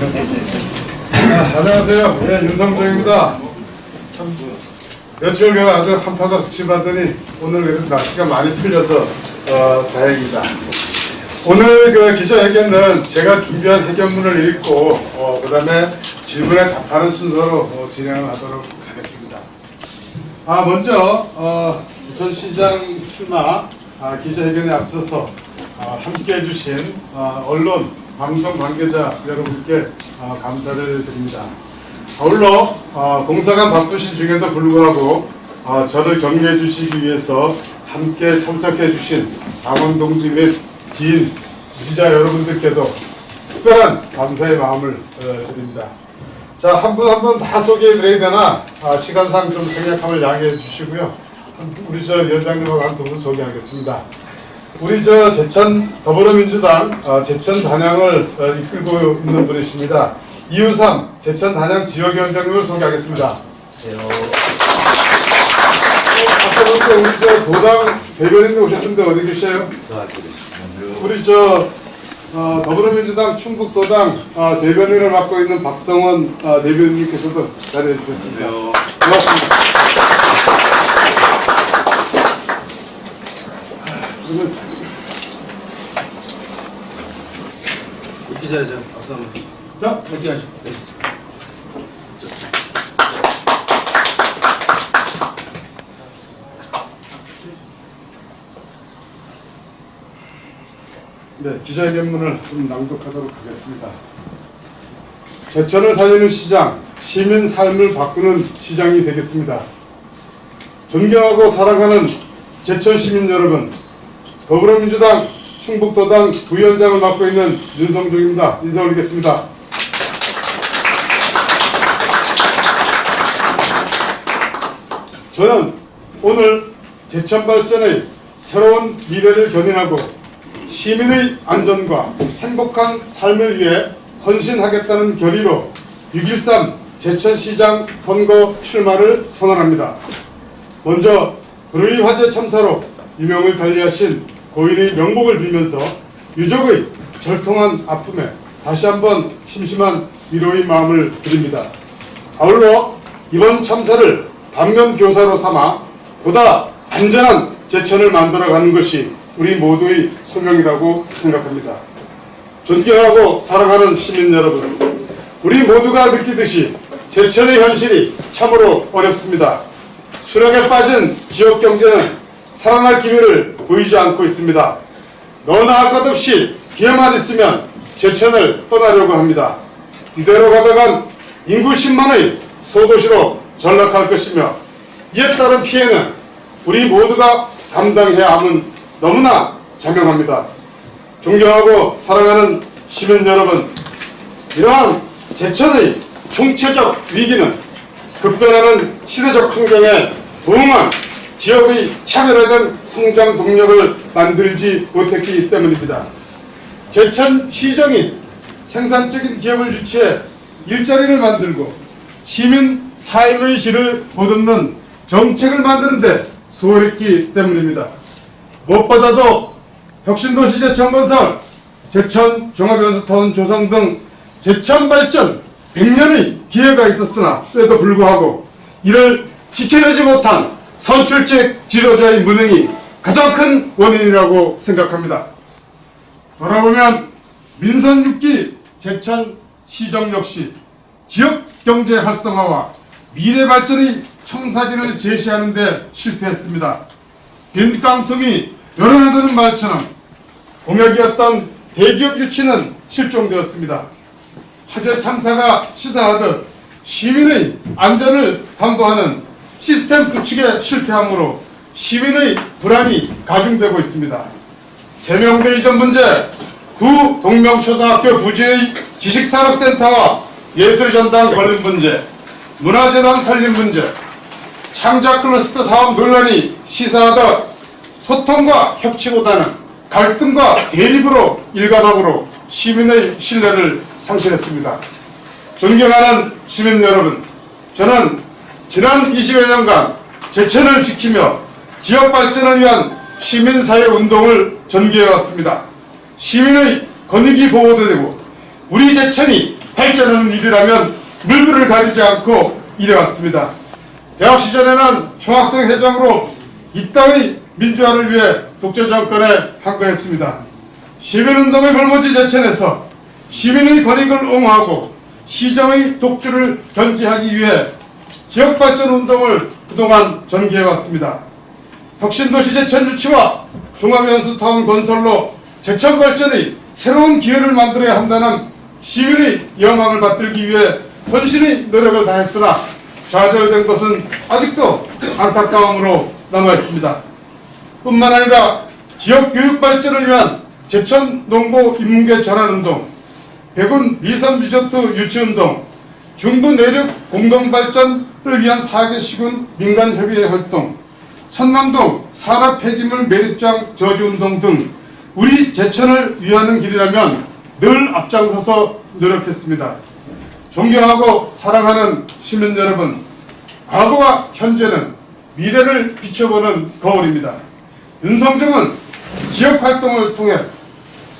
안녕하세요. 예, 윤성종입니다. 며칠 전 아주 한파가 극심하더니 오늘 그래도 날씨가 많이 풀려서 다행입니다. 오늘 그 기자회견은 제가 준비한 회견문을 읽고 그 다음에 질문에 답하는 순서로 진행을 하도록 하겠습니다. 먼저 제천시장 출마 기자회견에 앞서서 함께해 주신 언론, 방송 관계자 여러분께 감사를 드립니다. 아울러 공사가 바쁘신 중에도 불구하고 저를 격려해 주시기 위해서 함께 참석해 주신 강원동지 및 지인, 지지자 여러분들께도 특별한 감사의 마음을 드립니다. 자, 한 분 한 분 다 소개해 드려야 되나 시간상 좀 생략함을 양해해 주시고요. 우리 저 위원장님하고 한 두 분 소개하겠습니다. 우리 저 제천 더불어민주당 제천 단양을 이끌고 있는 분이십니다. 이우삼 제천 단양 지역위원장님을 소개하겠습니다. 아까부터 우리 저 도당 대변인님 오셨는데 어디 계세요? 우리 저 더불어민주당 충북도당 대변인을 맡고 있는 박성원 대변인님께서도 자리해 주셨습니다. 고맙습니다. 이 자리에 박수 한번. 자, 파이팅 하시고. 네, 기자회견문을 좀 낭독하도록 하겠습니다. 제천을 살리는 시장, 시민 삶을 바꾸는 시장이 되겠습니다. 존경하고 사랑하는 제천 시민 여러분, 더불어민주당 충북도당 부위원장을 맡고 있는 윤성종입니다. 인사 올리겠습니다. 저는 오늘 제천 발전의 새로운 미래를 견인하고 시민의 안전과 행복한 삶을 위해 헌신하겠다는 결의로 6.13 제천시장 선거 출마를 선언합니다. 먼저 불의 화재 참사로 유명을 달리하신 고인의 명복을 빌면서 유족의 절통한 아픔에 다시 한번 심심한 위로의 마음을 드립니다. 아울러 이번 참사를 반면교사로 삼아 보다 안전한 제천을 만들어가는 것이 우리 모두의 소명이라고 생각합니다. 존경하고 사랑하는 시민 여러분, 우리 모두가 느끼듯이 제천의 현실이 참으로 어렵습니다. 수렁에 빠진 지역 경제는 살아날 기미를 보이지 않고 있습니다. 너나 할 것 없이 기회만 있으면 제천을 떠나려고 합니다. 이대로 가다간 인구 10만의 소도시로 전락할 것이며 이에 따른 피해는 우리 모두가 감당해야 함은 너무나 자명합니다. 존경하고 사랑하는 시민 여러분, 이러한 제천의 총체적 위기는 급변하는 시대적 환경에 부응한 지역의 차별화된 성장 동력을 만들지 못했기 때문입니다. 제천 시정이 생산적인 기업을 유치해 일자리를 만들고 시민 삶의 질을 보듬는 정책을 만드는 데 소홀했기 때문입니다. 무엇보다도 혁신도시 제천건설, 제천 종합연수타운 조성 등 제천 발전 100년의 기회가 있었으나 그에도 불구하고 이를 지켜내지 못한 선출직 지도자의 무능이 가장 큰 원인이라고 생각합니다. 돌아보면 민선 6기 제천 시정 역시 지역 경제 활성화와 미래 발전의 청사진을 제시하는 데 실패했습니다. 빈 깡통이 열어나드는 말처럼 공약이었던 대기업 유치는 실종되었습니다. 화재 참사가 시사하듯 시민의 안전을 담보하는 시스템 구축에 실패하므로 시민의 불안이 가중되고 있습니다. 세명대 이전 문제, 구 동명초등학교 부지의 지식산업센터와 예술전당 건립 문제, 문화재단 설립 문제, 창작 클러스터 사업 논란이 시사하듯 소통과 협치보다는 갈등과 대립으로 일관함으로 시민의 신뢰를 상실했습니다. 존경하는 시민 여러분, 저는 지난 20여 년간 제천을 지키며 지역 발전을 위한 시민사회 운동을 전개해왔습니다. 시민의 권익이 보호되고 우리 제천이 발전하는 일이라면 물불을 가리지 않고 일해왔습니다. 대학 시절에는 총학생 회장으로 이 땅의 민주화를 위해 독재 정권에 항거했습니다. 시민운동의 벌모지 제천에서 시민의 권익을 옹호하고 시정의 독주를 견제하기 위해 지역발전 운동을 그동안 전개해왔습니다. 혁신도시 제천 유치와 종합연수타운 건설로 제천 발전의 새로운 기회를 만들어야 한다는 시민의 여망을 받들기 위해 헌신의 노력을 다했으나 좌절된 것은 아직도 안타까움으로 남아있습니다. 뿐만 아니라 지역 교육 발전을 위한 제천 농고 인문계 전환운동, 백운 미선 리조트 유치운동, 중부 내륙 공동발전을 위한 4개 시군 민간협의회 활동, 천남동 산업 폐기물 매립장 저지운동 등 우리 제천을 위하는 길이라면 늘 앞장서서 노력했습니다. 존경하고 사랑하는 시민 여러분, 과거와 현재는 미래를 비춰보는 거울입니다. 윤성정은 지역활동을 통해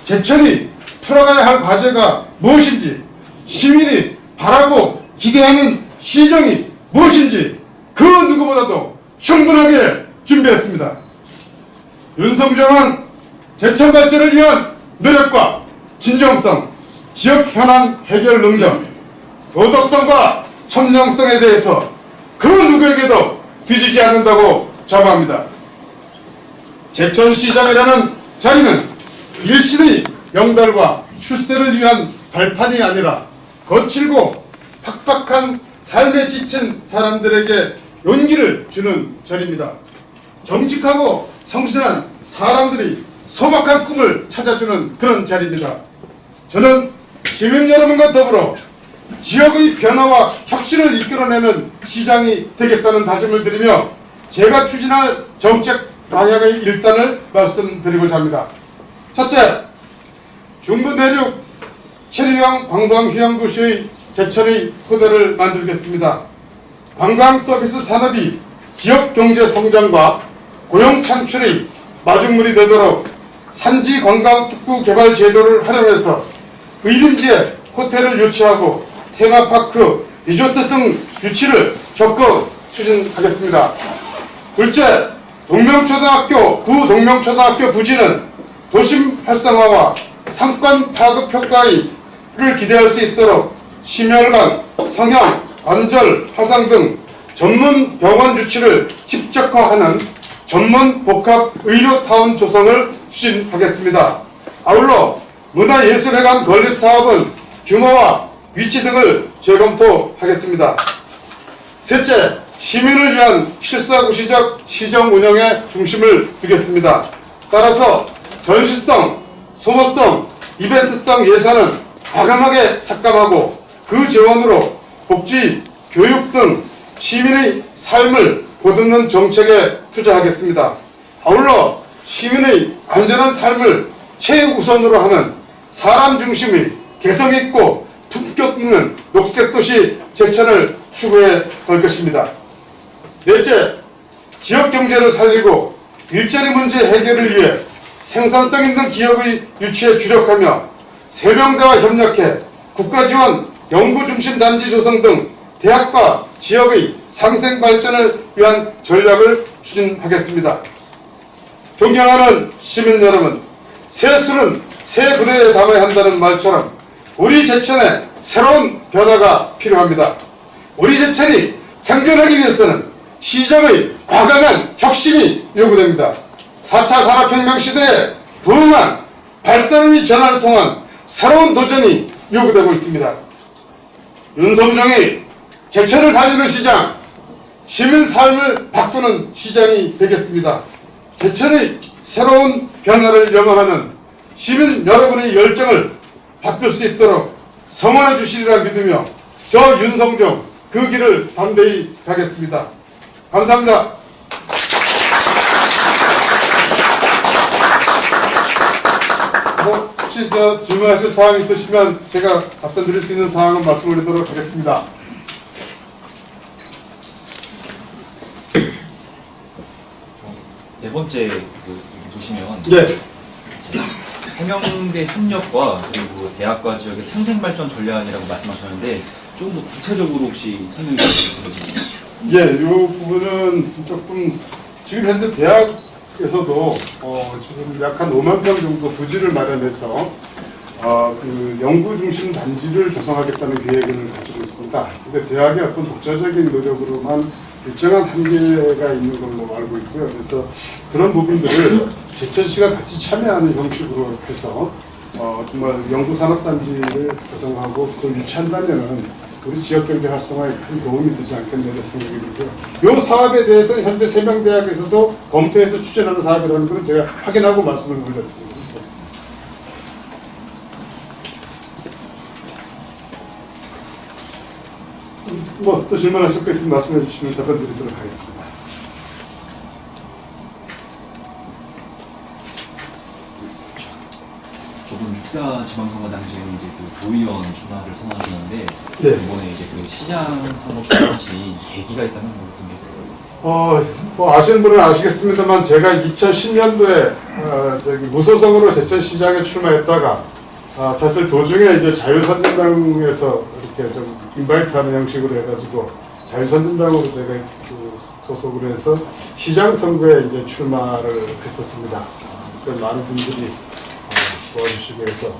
제천이 풀어가야 할 과제가 무엇인지, 시민이 바라고 기대하는 시정이 무엇인지 그 누구보다도 충분하게 준비했습니다. 윤성정은 제천 발전을 위한 노력과 진정성, 지역 현안 해결 능력, 도덕성과 청량성에 대해서 그 누구에게도 뒤지지 않는다고 자부합니다. 제천시장이라는 자리는 일신의 명달과 출세를 위한 발판이 아니라 거칠고 팍팍한 삶에 지친 사람들에게 용기를 주는 자리입니다. 정직하고 성실한 사람들이 소박한 꿈을 찾아주는 그런 자리입니다. 저는 시민 여러분과 더불어 지역의 변화와 혁신을 이끌어내는 시장이 되겠다는 다짐을 드리며 제가 추진할 정책 방향의 일단을 말씀드리고자 합니다. 첫째, 중부 내륙 체류형 관광 휴양 도시의 제천의 토대를 만들겠습니다. 관광 서비스 산업이 지역 경제 성장과 고용 창출의 마중물이 되도록 산지 관광 특구 개발 제도를 활용해서 의림지에 호텔을 유치하고 테마파크, 리조트 등 유치를 적극 추진하겠습니다. 둘째, 동명초등학교, 구동명초등학교 부지는 도심 활성화와 상권 파급 효과를 기대할 수 있도록 심혈관, 성형, 관절, 화상 등 전문 병원 유치를 집적화하는 전문 복합 의료타운 조성을 추진하겠습니다. 아울러 문화예술회관 건립 사업은 규모와 위치 등을 재검토하겠습니다. 셋째, 시민을 위한 실사구시적 시정 운영에 중심을 두겠습니다. 따라서 전시성, 소모성, 이벤트성 예산은 과감하게 삭감하고 그 재원으로 복지, 교육 등 시민의 삶을 보듬는 정책에 투자하겠습니다. 아울러 시민의 안전한 삶을 최우선으로 하는 사람 중심의 개성 있고 품격 있는 녹색도시 제천을 추구해 갈 것입니다. 넷째, 지역 경제를 살리고 일자리 문제 해결을 위해 생산성 있는 기업의 유치에 주력하며 세명대와 협력해 국가지원 연구중심 단지 조성 등 대학과 지역의 상생 발전을 위한 전략을 추진하겠습니다. 존경하는 시민 여러분, 새 술은 새 부대에 담아야 한다는 말처럼 우리 제천에 새로운 변화가 필요합니다. 우리 제천이 생존하기 위해서는 시정의 과감한 혁신이 요구됩니다. 4차 산업혁명 시대에 부응한 발상의 전환을 통한 새로운 도전이 요구되고 있습니다. 윤성정이 제천을 살리는 시장, 시민 삶을 바꾸는 시장이 되겠습니다. 제천의 새로운 변화를 염원하는 시민 여러분의 열정을 받들 수 있도록 성원해 주시리라 믿으며 저 윤성정 그 길을 담대히 가겠습니다. 감사합니다. 혹시 질문하실 사항 있으시면 제가 답변 드릴 수 있는 사항은 말씀드리도록 하겠습니다. 네 번째 보시면 네. 해명대 협력과 그리고 대학과 지역의 상생발전 전략이라고 말씀하셨는데 조금 더 구체적으로 혹시 설명해 주실 수 있으신가요? 예, 이 부분은 조금 지금 현재 대학에서도 지금 약 한 5만 평 정도 부지를 마련해서 그 연구 중심 단지를 조성하겠다는 계획을 가지고 있습니다. 근데 대학의 어떤 독자적인 노력으로만 일정한 한계가 있는 걸로 알고 있고요. 그래서 그런 부분들을 제천시가 같이 참여하는 형식으로 해서 정말 연구산업단지를 조성하고 그걸 유치한다면은 우리 지역경제 활성화에 큰 도움이 되지 않겠느냐 생각이 들고요. 이 사업에 대해서 현재 세명대학에서도 검토해서 추진하는 사업이라는 걸 제가 확인하고 말씀을 드렸습니다. 뭐 또 질문하실 거 있으면 말씀해 주시면 답변 드리도록 하겠습니다. 조금 육사 지방선거 당시에는 이제 그 도의원 출마를 선언하셨는데 네. 이번에 이제 그 시장 선거 출마하신 계기가 있다면 뭐 어떤 게 있을까요? 뭐 아시는 분은 아시겠습니다만 제가 2010년도에 무소속으로 제천시장에 출마했다가 사실 도중에 이제 자유선진당에서 이렇게 좀 인바이트하는 형식으로 해가지고 자유선진당으로 제가 그 소속을 해서 시장 선거에 이제 출마를 했었습니다. 그때 많은 분들이 도와주시고 해서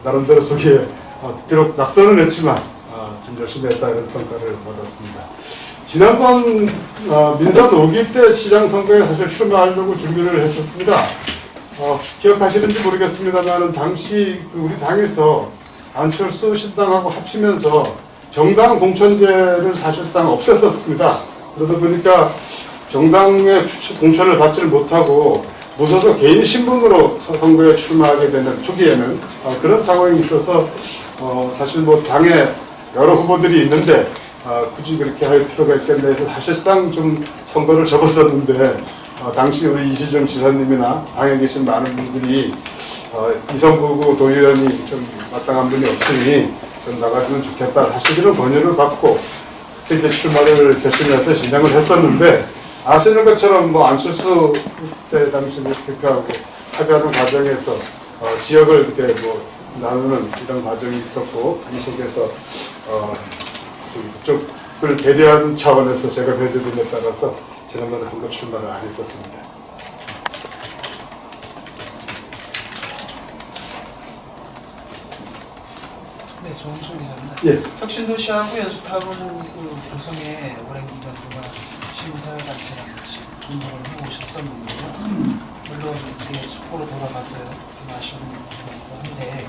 나름대로 속에 비록 낙선은 했지만 좀 열심히 했다 이런 평가를 받았습니다. 지난번 민선 5기 때 시장 선거에 사실 출마하려고 준비를 했었습니다. 기억하시는지 모르겠습니다만 당시 우리 당에서 안철수 신당하고 합치면서 정당 공천제를 사실상 없앴었습니다. 그러다 보니까 정당의 공천을 받지를 못하고 무소속 개인 신분으로 선거에 출마하게 되는 초기에는 그런 상황이 있어서 사실 뭐 당에 여러 후보들이 있는데 굳이 그렇게 할 필요가 있겠나 해서 사실상 좀 선거를 접었었는데 당시 우리 이시정 지사님이나 당에 계신 많은 분들이 이성구 도의원이 좀 마땅한 분이 없으니 좀 나가주면 좋겠다. 다시 그런 권유를 받고 그때 이제 출마를 결심해서 진행을 했었는데 아시는 것처럼 뭐 안철수 때 당시 대표하고 합의하는 과정에서 지역을 이렇게 뭐 나누는 이런 과정이 있었고 이 속에서 그쪽을 배려하는 차원에서 제가 배제됨에 따라서 지난번에 한 번 출마를 안 했었습니다. 네, 정우철 기자입니다. 예. 혁신도시하고 연수타운은 그 조성에 오랜 기간 동안 시민사회단체랑 같이 운동을 해오셨었는데요. 물론 이게 숙고로 돌아가서요. 좀 아쉬운 부분이긴 한데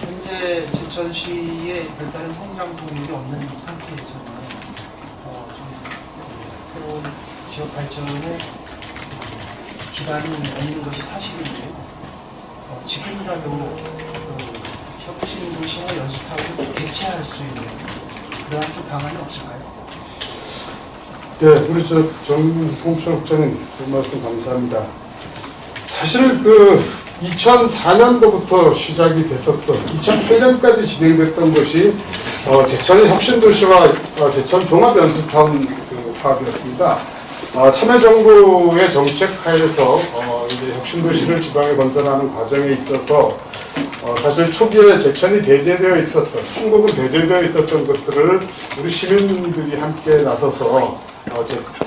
현재 제천시에 별다른 성장 동력이 없는 상태에서는 좀 새로운 지역 발전에 기반이 없는 것이 사실인데요. 지금이라도 혁신도시와 연수타운을 대체할 수 있는 그러한 좀 방안이 없을까요? 네, 우리 정홍철 국장님 그 말씀 감사합니다. 사실 2004년도부터 시작이 됐었던 2008년까지 진행됐던 것이 제천의 혁신도시와 제천 종합연수타운 그 사업이었습니다. 참여정부의 정책 하에서 이제 혁신도시를 지방에 건설하는 과정에 있어서 사실 초기에 제천이 배제되어 있었던, 충북은 배제되어 있었던 것들을 우리 시민들이 함께 나서서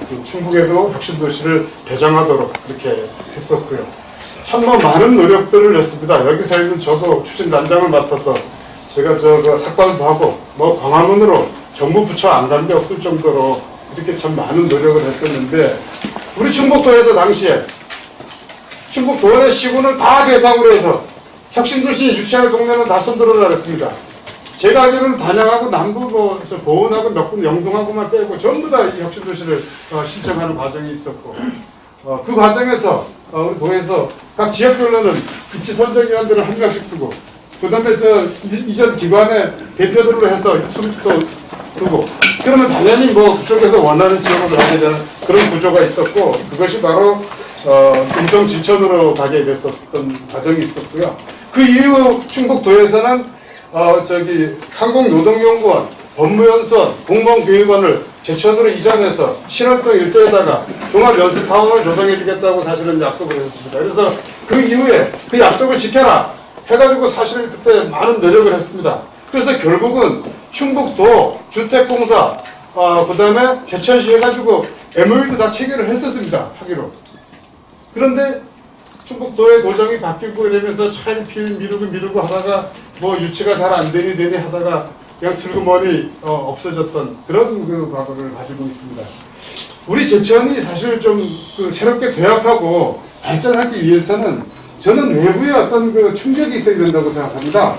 그 충북에도 혁신도시를 배정하도록 그렇게 했었고요. 참 많은 노력들을 했습니다. 여기서 있는 저도 추진단장을 맡아서 제가 그 삭발도 하고 광화문으로 정부 부처 안 간 데 없을 정도로 이렇게 참 많은 노력을 했었는데 우리 충북도에서 당시에 충북도의 시군을 다 대상으로 해서 혁신도시 유치할 동네는 다 손들어라 그랬습니다. 제가 알기로는 단양하고 남부 보은하고 몇 군 영동하고만 빼고 전부 다 이 혁신도시를 신청하는 과정이 있었고 그 과정에서 우리 도에서 각 지역별로는 입지선정위원들을 한 명씩 두고 그 다음에 이전 기관의 대표들로 해서 수립도 두고 그러면 당연히 그쪽에서 원하는 지역으로 가게 되는 그런 구조가 있었고 그것이 바로 인정지천으로 가게 됐었던 과정이 있었고요. 그 이후 충북도에서는 항공노동연구원, 법무연수원, 공무원교육원을 제천으로 이전해서 신월동 일대에다가 종합연수타운을 조성해주겠다고 사실은 약속을 했습니다. 그래서 그 이후에 그 약속을 지켜라 해가지고 사실은 그때 많은 노력을 했습니다. 그래서 결국은 충북도 주택공사 그 다음에 제천시 해가지고 MOU도 다 체결을 했었습니다. 하기로. 그런데 충북도의 도정이 바뀌고 이러면서 차일피일 미루고 하다가 뭐 유치가 잘 안 되니 하다가 그냥 슬그머니 없어졌던 그런 그 과거를 가지고 있습니다. 우리 제천이 사실 좀 그 새롭게 도약하고 발전하기 위해서는 저는 외부의 어떤 그 충격이 있어야 된다고 생각합니다.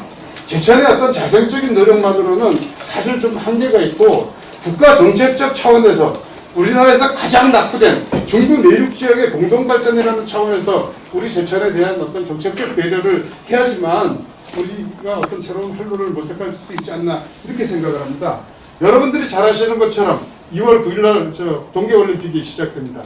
제천의 어떤 자생적인 노력만으로는 사실 좀 한계가 있고 국가 정책적 차원에서 우리나라에서 가장 낙후된 중부 내륙 지역의 공동 발전이라는 차원에서 우리 제천에 대한 어떤 정책적 배려를 해야지만 우리가 어떤 새로운 활로를 모색할 수도 있지 않나 이렇게 생각을 합니다. 여러분들이 잘 아시는 것처럼 2월 9일 날 동계올림픽이 시작됩니다.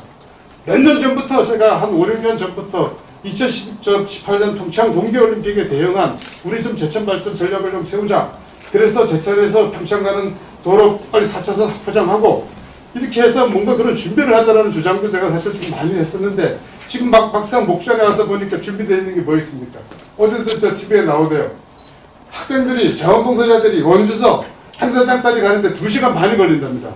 몇 년 전부터 제가 한 5, 6년 전부터 2018년 평창 동계올림픽에 대응한 우리 좀 제천 발전 전략을 좀 세우자. 그래서 제천에서 평창 가는 도로 빨리 4차선 확장하고 이렇게 해서 뭔가 그런 준비를 하자라는 주장도 제가 사실 좀 많이 했었는데 지금 막상 목전에 와서 보니까 준비되어 있는 게 뭐 있습니까? 어제도 저 TV에 나오대요. 학생들이 자원봉사자들이 원주서 행사장까지 가는데 2시간 반이 걸린답니다.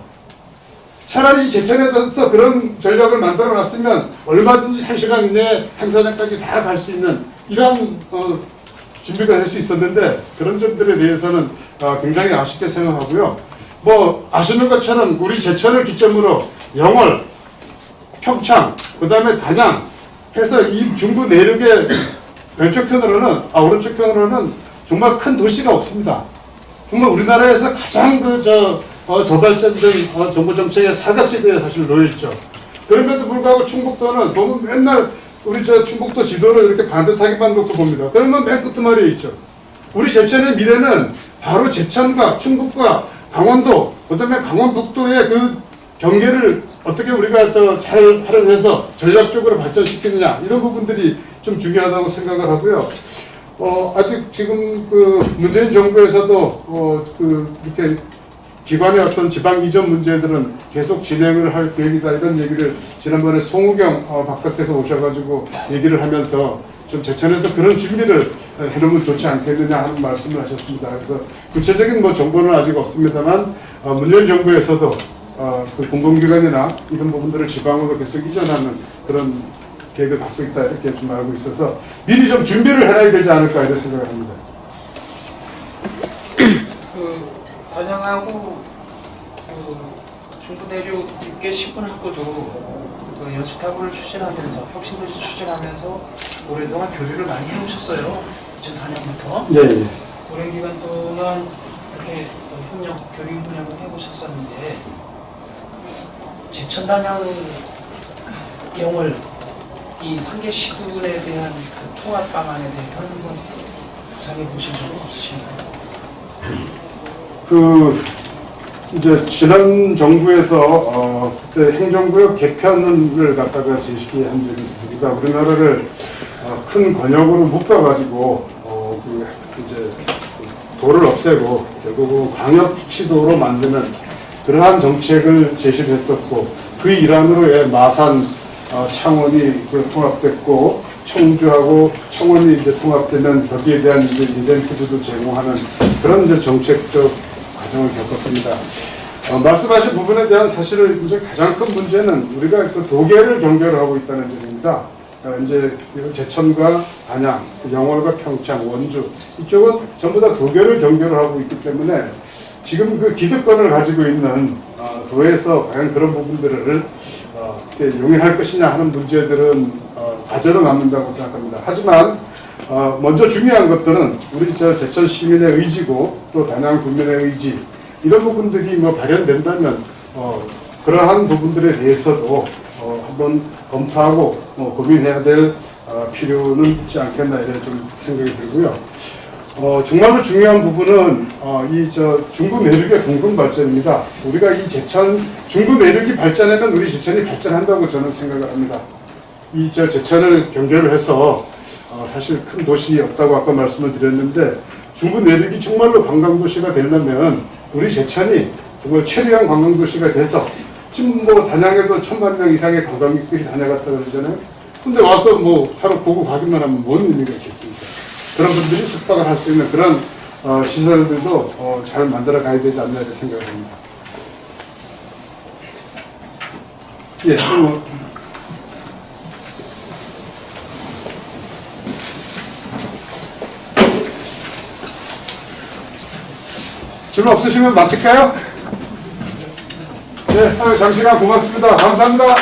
차라리 제천에서 그런 전략을 만들어 놨으면 얼마든지 1시간 이내에 행사장까지 다 갈 수 있는 이러한 준비가 될 수 있었는데 그런 점들에 대해서는 굉장히 아쉽게 생각하고요. 뭐 아시는 것처럼 우리 제천을 기점으로 영월, 평창, 그 다음에 단양 해서 이 중부 내륙의 오른쪽 편으로는 정말 큰 도시가 없습니다. 정말 우리나라에서 가장 저발전된 정부 정책의 사각지대에 사실 놓여있죠. 그럼에도 불구하고 충북도는 보면 맨날 우리 충북도 지도를 이렇게 반듯하게만 놓고 봅니다. 그러면 맨 끝머리에 있죠. 우리 제천의 미래는 바로 제천과 충북과 강원도, 그 다음에 강원북도의 그 경계를 어떻게 우리가 잘 활용해서 전략적으로 발전시키느냐, 이런 부분들이 좀 중요하다고 생각을 하고요. 아직 지금 그 문재인 정부에서도 이렇게 기관의 어떤 지방 이전 문제들은 계속 진행을 할 계획이다, 이런 얘기를 지난번에 송우경 박사께서 오셔가지고 얘기를 하면서 좀 제천에서 그런 준비를 해놓으면 좋지 않겠느냐 하는 말씀을 하셨습니다. 그래서 구체적인 뭐 정보는 아직 없습니다만 문재인 정부에서도 그 공공기관이나 이런 부분들을 지방으로 계속 이전하는 그런 계획을 갖고 있다, 이렇게 좀 알고 있어서 미리 좀 준비를 해놔야 되지 않을까 이런 생각을 합니다. 단양하고 중부 내륙 6개 시군하고도 연수타구를 추진하면서 혁신도시 추진하면서 오랫동안 교류를 많이 해오셨어요. 2004년부터. 예. 오랜 기간 동안 이렇게 교류 협력을 해보셨었는데 제천, 단양, 영월 이 3개 시군에 대한 그 통합 방안에 대해서는 한번 구상해 보신 적은 없으신가요? 이제 지난 정부에서 그때 행정구역 개편을 갖다가 제시한 적이 있습니다. 우리나라를 큰 권역으로 묶어가지고 이제 도를 없애고 결국 광역시도로 만드는 그러한 정책을 제시를 했었고 그 일환으로 마산, 창원이 통합됐고 청주하고 청원이 이제 통합되면 거기에 대한 이제 인센티브도 제공하는 그런 이제 정책적 과정을 겪었습니다. 말씀하신 부분에 대한 사실은 이제 가장 큰 문제는 우리가 그 도계를 경계를 하고 있다는 점입니다. 이제 제천과 단양, 영월과 평창, 원주 이쪽은 전부 다 도계를 경계를 하고 있기 때문에 지금 그 기득권을 가지고 있는 도에서 과연 그런 부분들을 용인할 것이냐 하는 문제들은 과제로 남는다고 생각합니다. 하지만 먼저 중요한 것들은 우리 제천 시민의 의지고 또 단양 국민의 의지 이런 부분들이 뭐 발현된다면 그러한 부분들에 대해서도 한번 검토하고 고민해야 될 필요는 있지 않겠나 이런 좀 생각이 들고요. 정말로 중요한 부분은 이 중부 내륙의 공동 발전입니다. 우리가 이 제천 중부 내륙이 발전하면 우리 제천이 발전한다고 저는 생각을 합니다. 이 제천을 경계를 해서 사실 큰 도시 없다고 아까 말씀을 드렸는데 중부 내륙이 정말로 관광도시가 되려면 우리 제천이 정말 최대한 관광도시가 돼서 지금 뭐 단양에도 1000만 명 이상의 관광객들이 다녀갔다고 그러잖아요. 근데 와서 뭐 하루 보고 가기만 하면 뭔 의미가 있겠습니까? 그런 분들이 숙박을 할 수 있는 그런 시설들도 잘 만들어 가야 되지 않나 이렇게 생각을 합니다. 예, 질문 없으시면 마칠까요? 네, 장시간 고맙습니다. 감사합니다.